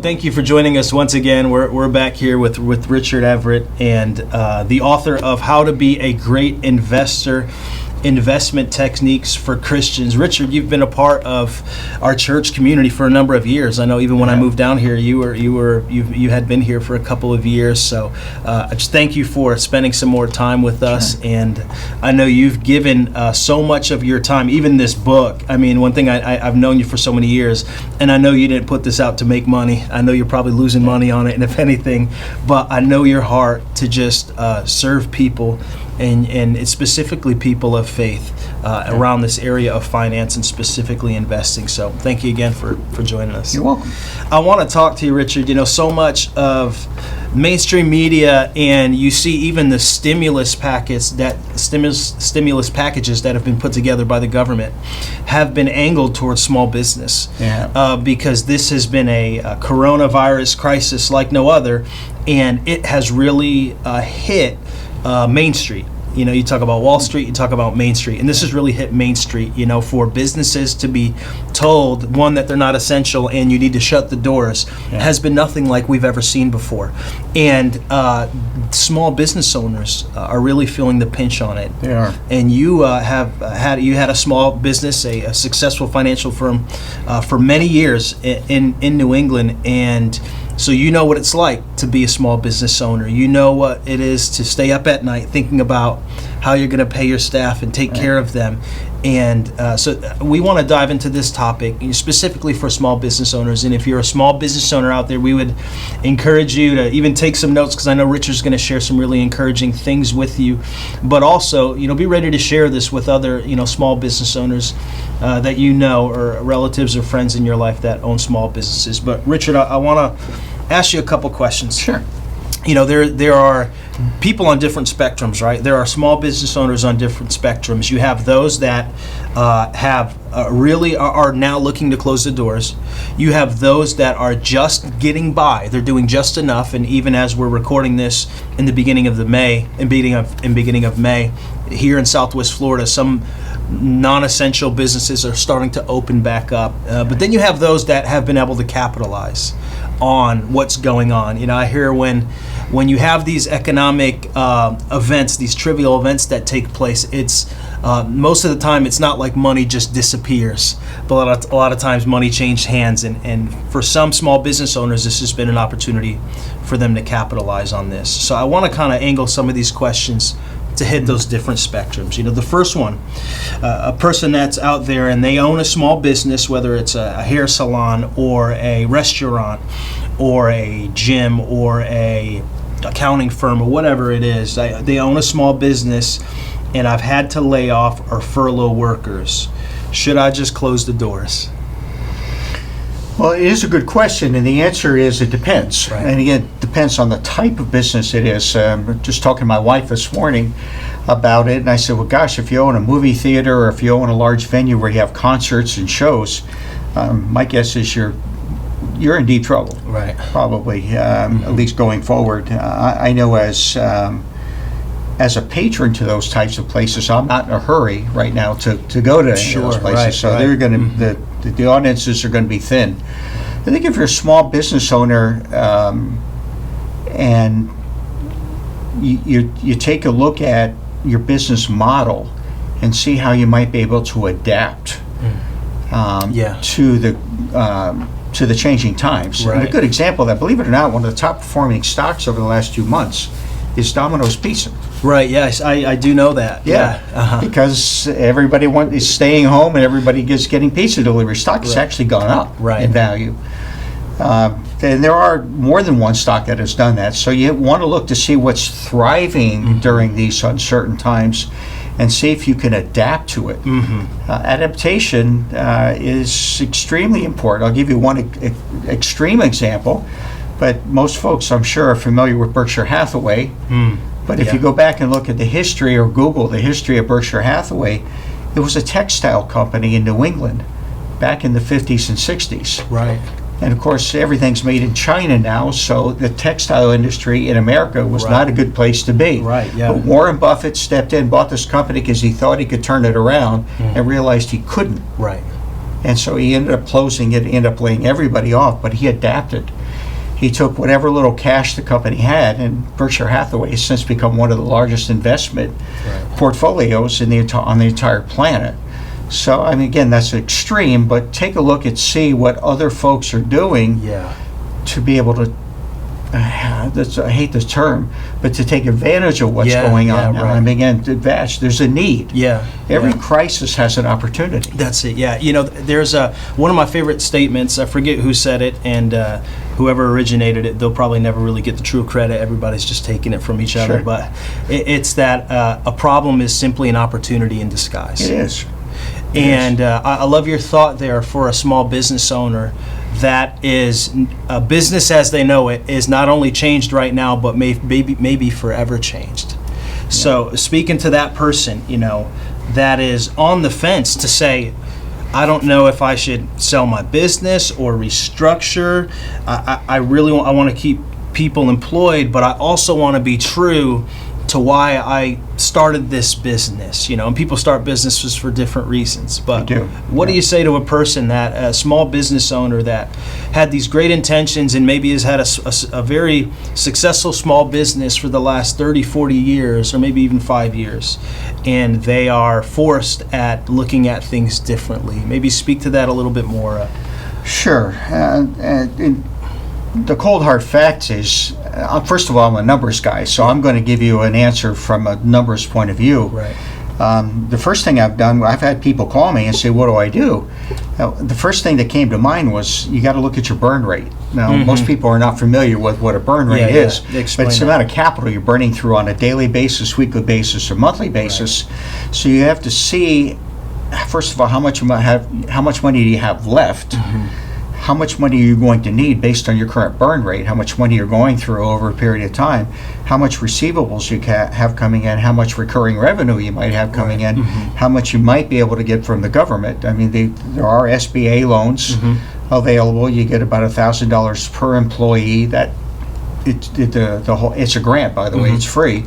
thank you for joining us once again. We're back here with Richard Everett, and the author of How to Be a Great Investor, Investment Techniques for Christians. Richard, you've been a part of our church community for a number of years. I know even when I moved down here, you had been here for a couple of years. So I just thank you for spending some more time with us. And I know you've given so much of your time, even this book. I mean, one thing I've known you for so many years, and I know you didn't put this out to make money. I know you're probably losing money on it, and if anything, but I know your heart to just serve people, and it's specifically people of faith around this area of finance and specifically investing. So thank you again for joining us. You're welcome. I want to talk to you, Richard. You know, so much of mainstream media, and you see even the stimulus packages that have been put together by the government have been angled towards small business. Because this has been a coronavirus crisis like no other, and it has really hit Main Street. You know, you talk about Wall Street, you talk about Main Street, and this has really hit Main Street, you know, for businesses to be told, one, that they're not essential and you need to shut the doors, has been nothing like we've ever seen before. And small business owners are really feeling the pinch on it. They are. And you had a small business, a successful financial firm for many years in New England, and so you know what it's like to be a small business owner. You know what it is to stay up at night thinking about how you're going to pay your staff and take care of them. And so we want to dive into this topic specifically for small business owners. And if you're a small business owner out there, we would encourage you to even take some notes, because I know Richard's going to share some really encouraging things with you. But also, you know, be ready to share this with other, you know, small business owners that you know, or relatives or friends in your life that own small businesses. But Richard, I want to ask you a couple questions. Sure. You know, there are people on different spectrums, right? There are small business owners on different spectrums. You have those that really are now looking to close the doors. You have those that are just getting by. They're doing just enough. And even as we're recording this in the beginning of May, here in Southwest Florida, some non-essential businesses are starting to open back up. But then you have those that have been able to capitalize on what's going on. You know, I hear when you have these economic events, these trivial events that take place, it's most of the time it's not like money just disappears, but a lot of times money changed hands, and for some small business owners, this has been an opportunity for them to capitalize on this. So I want to kind of angle some of these questions to hit those different spectrums. You know, the first one, a person that's out there and they own a small business, whether it's a hair salon or a restaurant or a gym or a accounting firm or whatever it is, they own a small business, and I've had to lay off or furlough workers. Should I just close the doors? Well, it is a good question, and the answer is it depends. Right. And again, it depends on the type of business it is. Just talking to my wife this morning about it, and I said, well, gosh, if you own a movie theater or if you own a large venue where you have concerts and shows, my guess is you're in deep trouble. Right. Probably, at least going forward. I know as a patron to those types of places, I'm not in a hurry right now to go to any of those places. So they're going to the audiences are going to be thin. I think if you're a small business owner and you take a look at your business model and see how you might be able to adapt to the changing times. Right. And a good example of that, believe it or not, one of the top performing stocks over the last 2 months is Domino's Pizza. Right, yes, I do know that. Yeah. Because everybody is staying home and everybody is getting pizza delivery. Stock has actually gone up in value. And there are more than one stock that has done that. So you want to look to see what's thriving during these uncertain times and see if you can adapt to it. Adaptation is extremely important. I'll give you one extreme example, but most folks, I'm sure, are familiar with Berkshire Hathaway. But if you go back and look at the history or Google the history of Berkshire Hathaway, it was a textile company in New England back in the 50s and 60s. Right. And of course, everything's made in China now, so the textile industry in America was not a good place to be. Right, yeah. But Warren Buffett stepped in, bought this company because he thought he could turn it around and realized he couldn't. Right. And so he ended up closing it, ended up laying everybody off, but he adapted. he took whatever little cash the company had, and Berkshire Hathaway has since become one of the largest investment portfolios on the entire planet. So, I mean, again, that's extreme, but take a look and see what other folks are doing to be able to, I hate the term, but to take advantage of what's going on now. I mean, again, there's a need. Every crisis has an opportunity. That's it, yeah. There's one of my favorite statements, I forget who said it, and whoever originated it, they'll probably never really get the true credit. Everybody's just taking it from each other. But it's that a problem is simply an opportunity in disguise. It is. And I love your thought there for a small business owner. That is a business as they know it is not only changed right now, but maybe forever changed. So speaking to that person, that is on the fence to say, I don't know if I should sell my business or restructure. I want to keep people employed, but I also want to be true to why I started this business, and people start businesses for different reasons. But what do you say to a person, a small business owner that had these great intentions and maybe has had a very successful small business for the last 30, 40 years, or maybe even 5 years, and they are forced at looking at things differently? Maybe speak to that a little bit more. Sure. The cold hard fact is, first of all, I'm a numbers guy, so I'm going to give you an answer from a numbers point of view. Right. The first thing I've done, I've had people call me and say, what do I do? The first thing that came to mind was, you got to look at your burn rate. Now, most people are not familiar with what a burn rate is, but it's the amount of capital you're burning through on a daily basis, weekly basis, or monthly basis. Right. So you have to see, first of all, how much money do you have left? How much money are you going to need based on your current burn rate, how much money you're going through over a period of time, how much receivables you have coming in, how much recurring revenue you might have coming in, how much you might be able to get from the government. I mean, there are SBA loans available. You get about $1,000 per employee. It's a grant, by the way, it's free.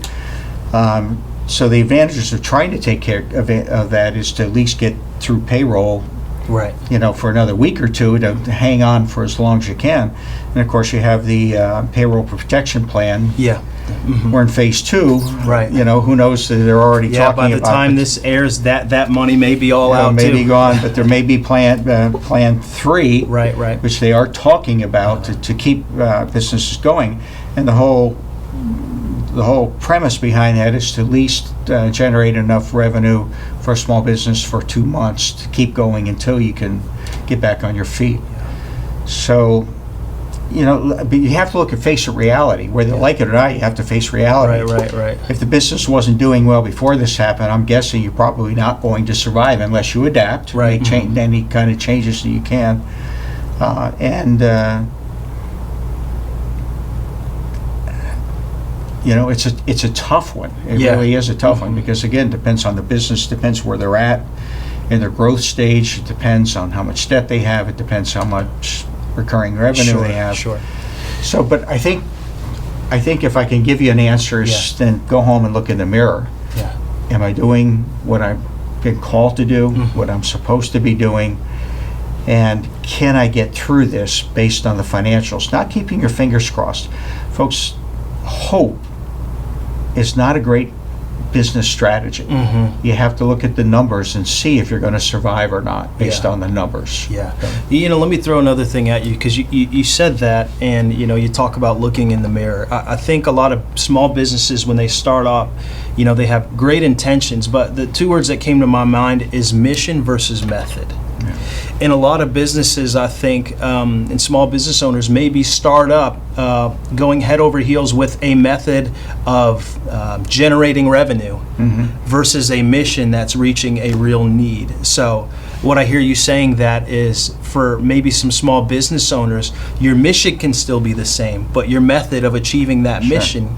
So the advantages of trying to take care of that is to at least get through payroll, right, for another week or two, to hang on for as long as you can. And of course, you have the payroll protection plan. We're in phase 2. Right. Who knows that they're already talking about. By the time this airs, that money may be all out may too. be gone, but there may be plan 3. Right. Which they are talking about to keep businesses going. And the whole premise behind that is to at least generate enough revenue for a small business for 2 months to keep going until you can get back on your feet. So, but you have to face reality. Whether you like it or not, you have to face reality. Right. If the business wasn't doing well before this happened, I'm guessing you're probably not going to survive unless you adapt, make any kind of changes that you can. It's a tough one. It really is a tough one, because again, it depends on the business, depends where they're at in their growth stage, it depends on how much debt they have, it depends how much recurring revenue they have. So, but I think if I can give you an answer, then go home and look in the mirror. Am I doing what I've been called to do, what I'm supposed to be doing? And can I get through this based on the financials? Not keeping your fingers crossed. Folks, hope is not a great business strategy. You have to look at the numbers and see if you're going to survive or not based on the numbers. Let me throw another thing at you, because you said that, and you talk about looking in the mirror. I think a lot of small businesses, when they start off, they have great intentions, but the 2 words that came to my mind is mission versus method. In a lot of businesses, I think, and small business owners maybe start up going head over heels with a method of generating revenue versus a mission that's reaching a real need. So what I hear you saying that is, for maybe some small business owners, your mission can still be the same, but your method of achieving that mission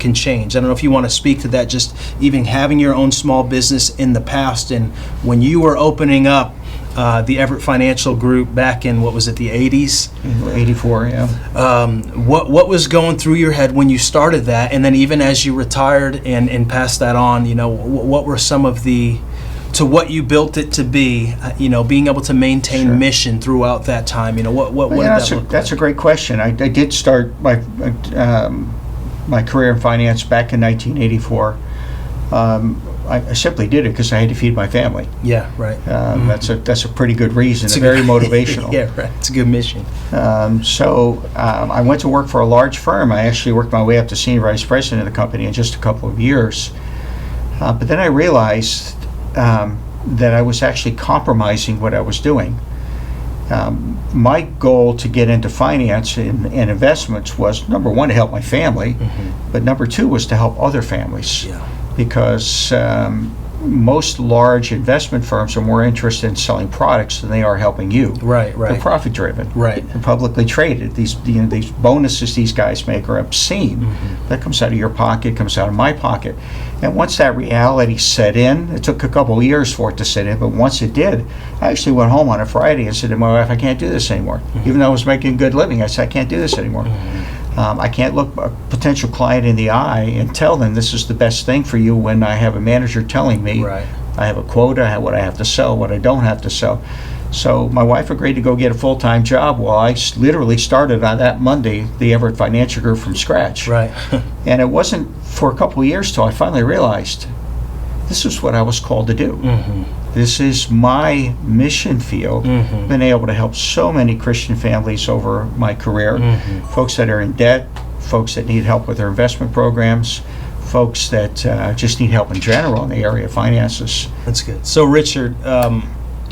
can change. I don't know if you want to speak to that, just even having your own small business in the past, and when you were opening up the Everett Financial Group back in, what was it, the 80s? 84, yeah. What was going through your head when you started that, and then even as you retired and passed that on, what were some of the to what you built it to be, being able to maintain mission throughout that time, what did that look like? That's a great question. I did start my career in finance back in 1984. I simply did it because I had to feed my family. Yeah, right. That's a pretty good reason. It's very motivational. Yeah, right. It's a good mission. So I went to work for a large firm. I actually worked my way up to senior vice president of the company in just a couple of years. But then I realized that I was actually compromising what I was doing. My goal to get into finance and investments was, number one, to help my family, but number two was to help other families. Yeah. Because most large investment firms are more interested in selling products than they are helping you. Right. They're profit driven. Right. They're publicly traded. These bonuses these guys make are obscene. That comes out of your pocket, comes out of my pocket. And once that reality set in, it took a couple of years for it to set in, but once it did, I actually went home on a Friday and said to my wife, I can't do this anymore. Even though I was making a good living, I said, I can't do this anymore. I can't look a potential client in the eye and tell them this is the best thing for you when I have a manager telling me I have a quota, what I have to sell, what I don't have to sell. So my wife agreed to go get a full-time job while I literally started on that Monday the Everett Financial Group from scratch. Right. And it wasn't for a couple of years till I finally realized this is what I was called to do. This is my mission field. Been able to help so many Christian families over my career. Folks that are in debt, folks that need help with their investment programs, folks that just need help in general in the area of finances. That's good. So Richard,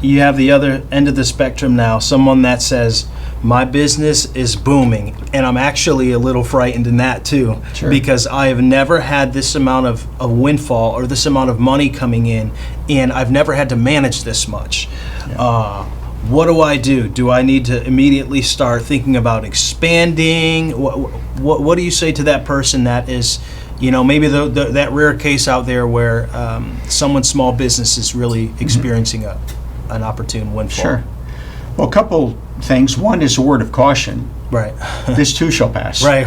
you have the other end of the spectrum now, someone that says, my business is booming, and I'm actually a little frightened in that too, because I have never had this amount of windfall or this amount of money coming in, and I've never had to manage this much. What do I do? Do I need to immediately start thinking about expanding? What do you say to that person that is, maybe that rare case out there where someone's small business is really experiencing an opportune windfall? Sure. Well, a couple things. One is a word of caution. Right. This too shall pass. Right.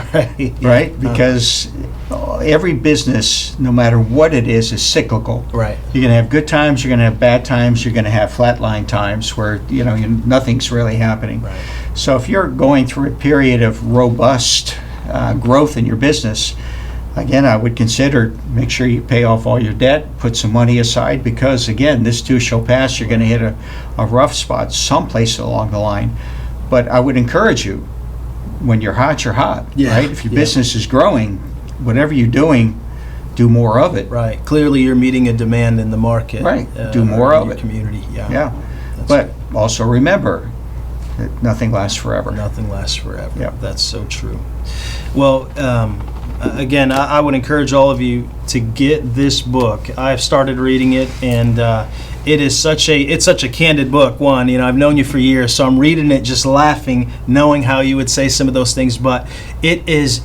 Right? Because every business, no matter what it is cyclical. Right. You're going to have good times, you're going to have bad times, you're going to have flatline times where, nothing's really happening. Right. So if you're going through a period of robust growth in your business, again, I would consider make sure you pay off all your debt, put some money aside, because again, this too shall pass. You're going to hit a rough spot someplace along the line. But I would encourage you, when you're hot, right? If your business is growing, whatever you're doing, do more of it. Right. Clearly, you're meeting a demand in the market. Right. Do more of it. Community. Yeah. But also remember that nothing lasts forever. Nothing lasts forever. Yeah. That's so true. Well, again, I would encourage all of you to get this book. I've started reading it, and it's such a candid book. One, I've known you for years, so I'm reading it just laughing, knowing how you would say some of those things. But it is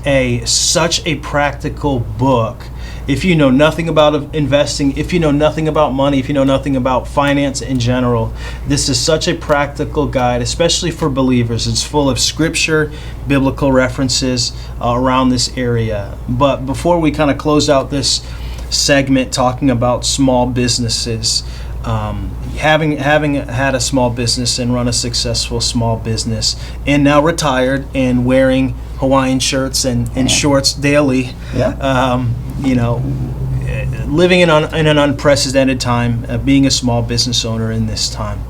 such a practical book. If you know nothing about investing, if you know nothing about money, if you know nothing about finance in general, this is such a practical guide, especially for believers. It's full of scripture, biblical references around this area. But before we kind of close out this segment talking about small businesses, having had a small business and run a successful small business, and now retired and wearing Hawaiian shirts and shorts daily, living in an unprecedented time, being a small business owner in this time.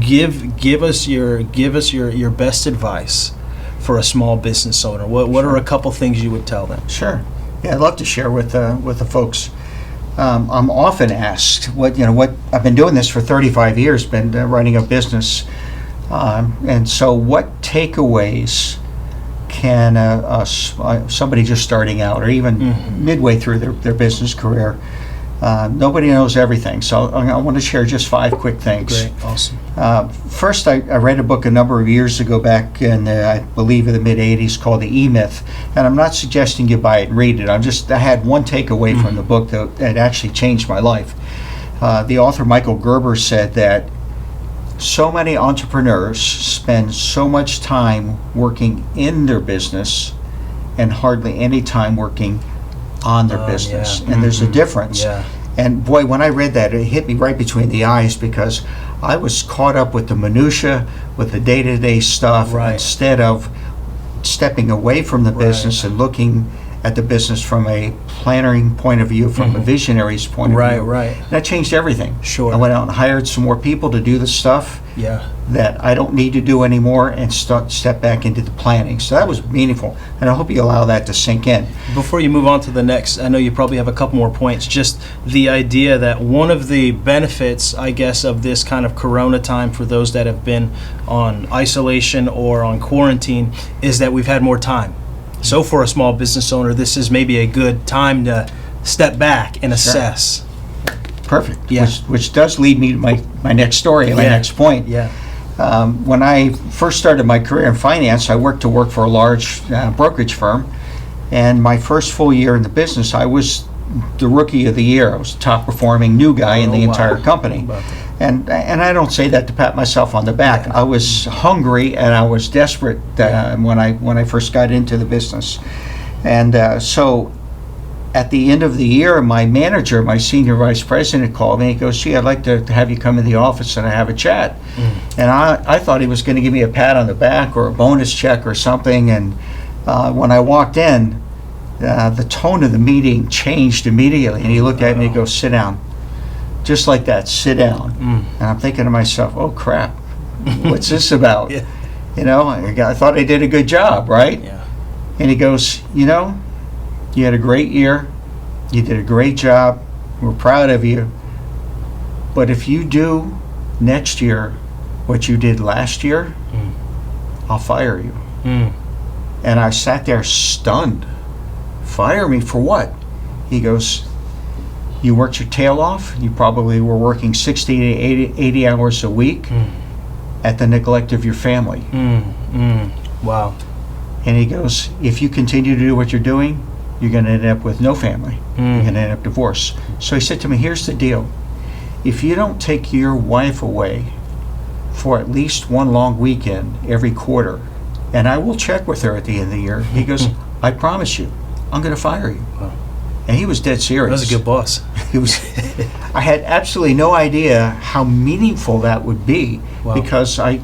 Give us your best advice for a small business owner. What are a couple things you would tell them? Sure. Yeah, I'd love to share with the folks. I'm often asked what I've been doing this for 35 years, been running a business, and so what takeaways can somebody just starting out or even midway through their business career? Nobody knows everything, so I want to share just 5 quick things. Great, awesome. First, I read a book a number of years ago, back in I believe in the mid '80s, called The E-Myth, and I'm not suggesting you buy it and read it. I had one takeaway from the book that actually changed my life. The author Michael Gerber said that so many entrepreneurs spend so much time working in their business and hardly any time working on their business. And there's a difference. And boy, when I read that, it hit me right between the eyes, because I was caught up with the minutia, with the day-to-day stuff, instead of stepping away from the business and looking at the business from a planning point of view, from a visionary's point of view. Right. That changed everything. Sure. I went out and hired some more people to do the stuff that I don't need to do anymore, and step back into the planning. So that was meaningful, and I hope you allow that to sink in. Before you move on to the next, I know you probably have a couple more points. Just the idea that one of the benefits, I guess, of this kind of corona time for those that have been on isolation or on quarantine is that we've had more time. So for a small business owner, this is maybe a good time to step back and assess. Perfect. Yeah. Which does lead me to my next story and my next point. Yeah. When I first started my career in finance, I worked for a large brokerage firm. And my first full year in the business, I was the rookie of the year. I was the top performing new guy in the entire company. And I don't say that to pat myself on the back. I was hungry and I was desperate when I first got into the business. And so at the end of the year, my manager, my senior vice president, called me. He goes, "Gee, I'd like to have you come in the office and have a chat." And I thought he was going to give me a pat on the back or a bonus check or something. And when I walked in, the tone of the meeting changed immediately. And he looked at me and he goes, "Sit down." Just like that, sit down. And I'm thinking to myself, oh crap, what's this about? You know, I thought I did a good job, right? And he goes, you know, you had a great year, you did a great job, we're proud of you, but if you do next year what you did last year, I'll fire you. And I sat there stunned. Fire me for what? He goes, you worked your tail off. You probably were working 60 to 80 hours a week at the neglect of your family. Wow. And he goes, if you continue to do what you're doing, you're going to end up with no family. You're going to end up divorced. So he said to me, here's the deal. If you don't take your wife away for at least one long weekend every quarter, and I will check with her at the end of the year, he goes, I promise you, I'm going to fire you. Wow. And he was dead serious. That was a good boss. He was. I had absolutely no idea how meaningful that would be, because I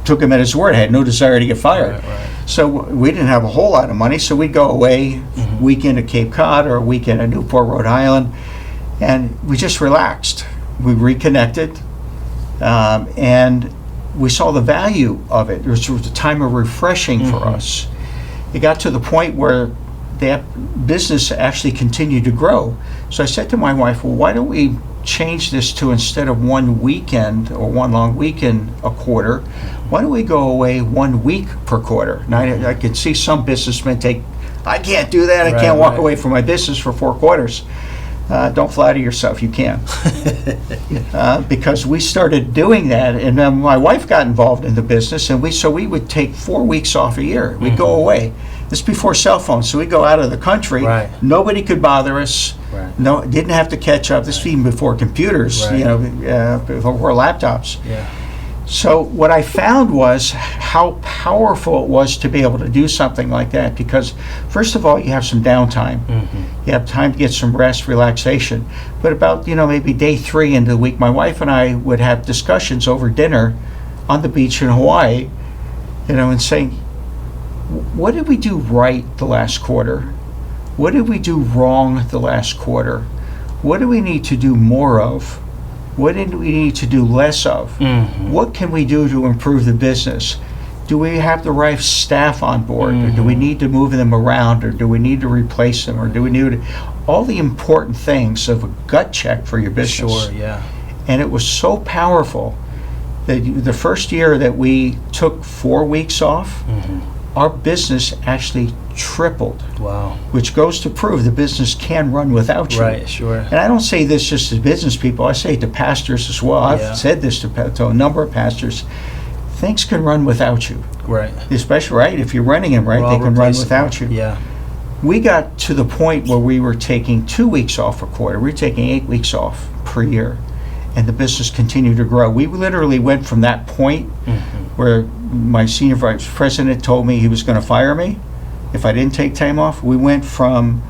took him at his word. I had no desire to get fired. So we didn't have a whole lot of money, so we'd go away, weekend at Cape Cod or a weekend at Newport, Rhode Island, and we just relaxed. We reconnected, and we saw the value of it. It was a time of refreshing for us. It got to the point where that business actually continued to grow. So I said to my wife, well, why don't we change this to, instead of one weekend or one long weekend a quarter, why don't we go away 1 week per quarter? Now I could see some businessmen I can't do that. I can't walk away from my business for 4 quarters. Don't flatter yourself, you can. Because we started doing that, and then my wife got involved in the business, and we would take 4 weeks off a year. We'd go away. This is before cell phones, so we'd go out of the country. Nobody could bother us. No, didn't have to catch up. This was even before computers, before laptops. So what I found was how powerful it was to be able to do something like that, because first of all, you have some downtime. You have time to get some rest, relaxation. But about, maybe day 3 into the week, my wife and I would have discussions over dinner on the beach in Hawaii, and saying, what did we do right the last quarter? What did we do wrong the last quarter? What do we need to do more of? What do we need to do less of? What can we do to improve the business? Do we have the right staff on board? Or do we need to move them around? Or do we need to replace them? Or do we need all the important things of a gut check for your business? And it was so powerful that the first year that we took 4 weeks off, our business actually tripled. Wow. Which goes to prove the business can run without you. And I don't say this just to business people, I say it to pastors as well. I've said this to a number of pastors. Things can run without you. Especially, if you're running them right, they can run without you. We got to the point where we were taking 2 weeks off a quarter. We were taking 8 weeks off per year. And the business continued to grow. We literally went from that point where my senior vice president told me he was going to fire me if I didn't take time off. We went from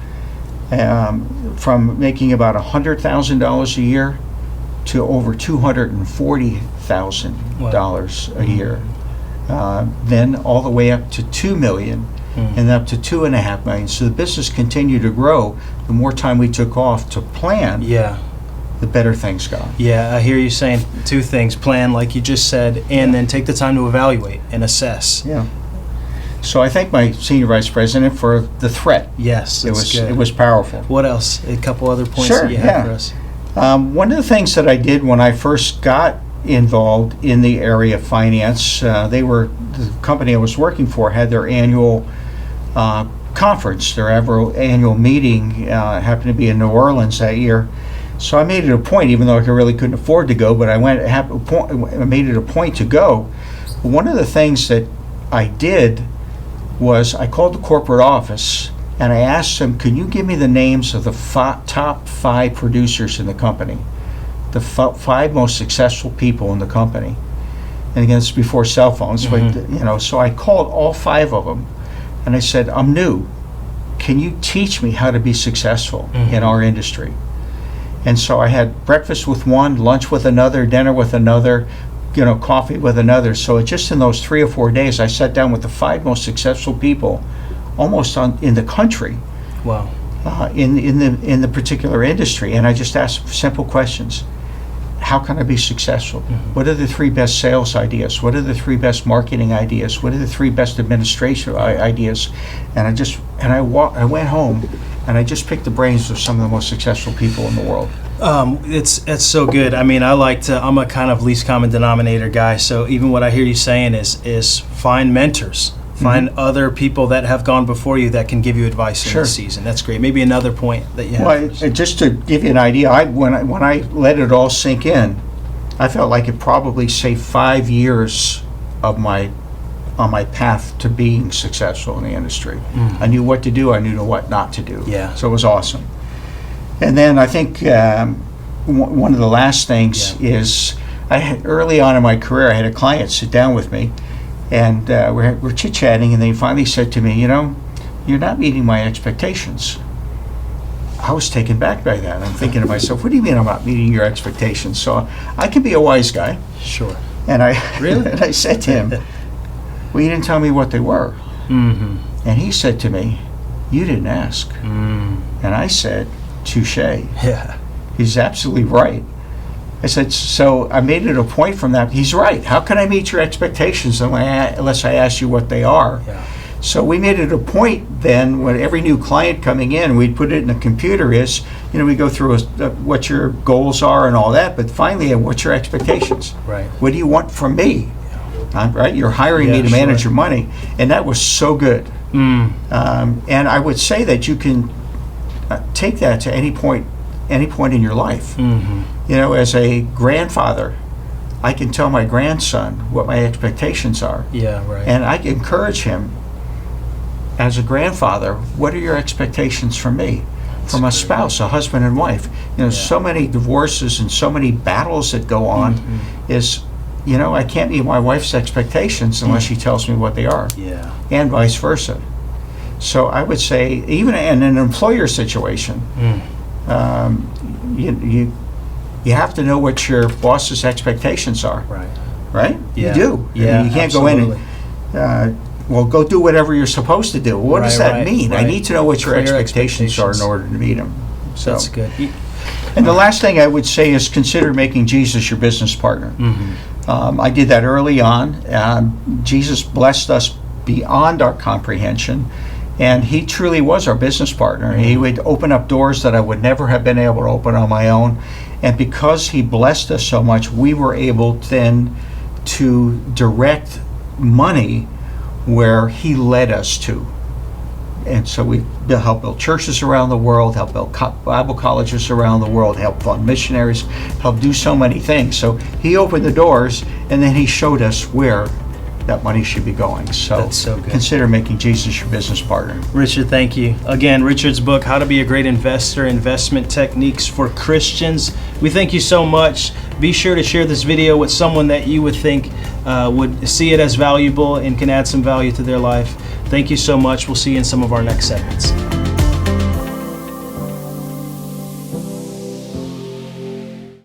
from making about $100,000 a year to over $240,000 a year. Then all the way up to $2 million and up to $2.5 million. So the business continued to grow. The more time we took off to plan, the better things got. Yeah, I hear you saying two things: plan, like you just said, and then take the time to evaluate and assess. Yeah. So I thank my senior vice president for the threat. Yes, that's good. It was powerful. What else? A couple other points Sure, that you have for us. One of the things that I did when I first got involved in the area of finance, the company I was working for had their annual conference, their annual meeting happened to be in New Orleans that year. So I made it a point, even though I really couldn't afford to go, but I made it a point to go. One of the things that I did was I called the corporate office and I asked them, can you give me the names of the top 5 producers in the company, the 5 most successful people in the company? And again, this is before cell phones, but so I called all 5 of them and I said, I'm new. Can you teach me how to be successful in our industry? And so I had breakfast with one, lunch with another, dinner with another, coffee with another. So just in those 3 or 4 days, I sat down with the 5 most successful people, almost in the country. Wow. In the particular industry, and I just asked simple questions. How can I be successful? What are the 3 best sales ideas? What are the 3 best marketing ideas? What are the 3 best administration ideas? And I went home and I just picked the brains of some of the most successful people in the world. It's so good. I mean, I'm a kind of least common denominator guy. So even what I hear you saying is find mentors, find other people that have gone before you that can give you advice in this season. That's great. Maybe another point that you have. Well, just to give you an idea, when I let it all sink in, I felt like it probably saved 5 years of on my path to being successful in the industry. I knew what to do. I knew what not to do. Yeah. So it was awesome. And then I think one of the last things is early on in my career, I had a client sit down with me, and we're chit-chatting, and they finally said to me, you're not meeting my expectations. I was taken back by that. I'm thinking to myself, what do you mean I'm not meeting your expectations? So I can be a wise guy. Sure. And I said to him, well, you didn't tell me what they were. And he said to me, you didn't ask. And I said, touche. Yeah. He's absolutely right. I said, so I made it a point from that. He's right. How can I meet your expectations unless I ask you what they are? Yeah. So we made it a point then, when every new client coming in, we'd put it in the computer we go through what your goals are and all that, but finally, what's your expectations? Right. What do you want from me? Right? You're hiring me to manage your money. And that was so good. And I would say that you can take that to any point in your life. As a grandfather, I can tell my grandson what my expectations are. Yeah, right. And I can encourage him as a grandfather, what are your expectations from me? From a spouse, a husband and wife. So many divorces and so many battles that go on is, I can't meet my wife's expectations unless she tells me what they are. Yeah. And vice versa. So I would say, even in an employer situation, you have to know what your boss's expectations are. Right. Right? Yeah. You do. Yeah, you can't absolutely. go in and, go do whatever you're supposed to do. What does that mean? Right. I need to know what your Clear expectations are in order to meet them. So that's good. And the last thing I would say is consider making Jesus your business partner. I did that early on. Jesus blessed us beyond our comprehension. And he truly was our business partner. He would open up doors that I would never have been able to open on my own. And because he blessed us so much, we were able then to direct money where he led us to. And so we helped build churches around the world, helped build Bible colleges around the world, helped fund missionaries, helped do so many things. So he opened the doors, and then he showed us where that money should be going. So, that's so good. Consider making Jesus your business partner. Richard, thank you. Again, Richard's book, How to Be a Great Investor, Investment Techniques for Christians. We thank you so much. Be sure to share this video with someone that you would think would see it as valuable and can add some value to their life. Thank you so much. We'll see you in some of our next segments.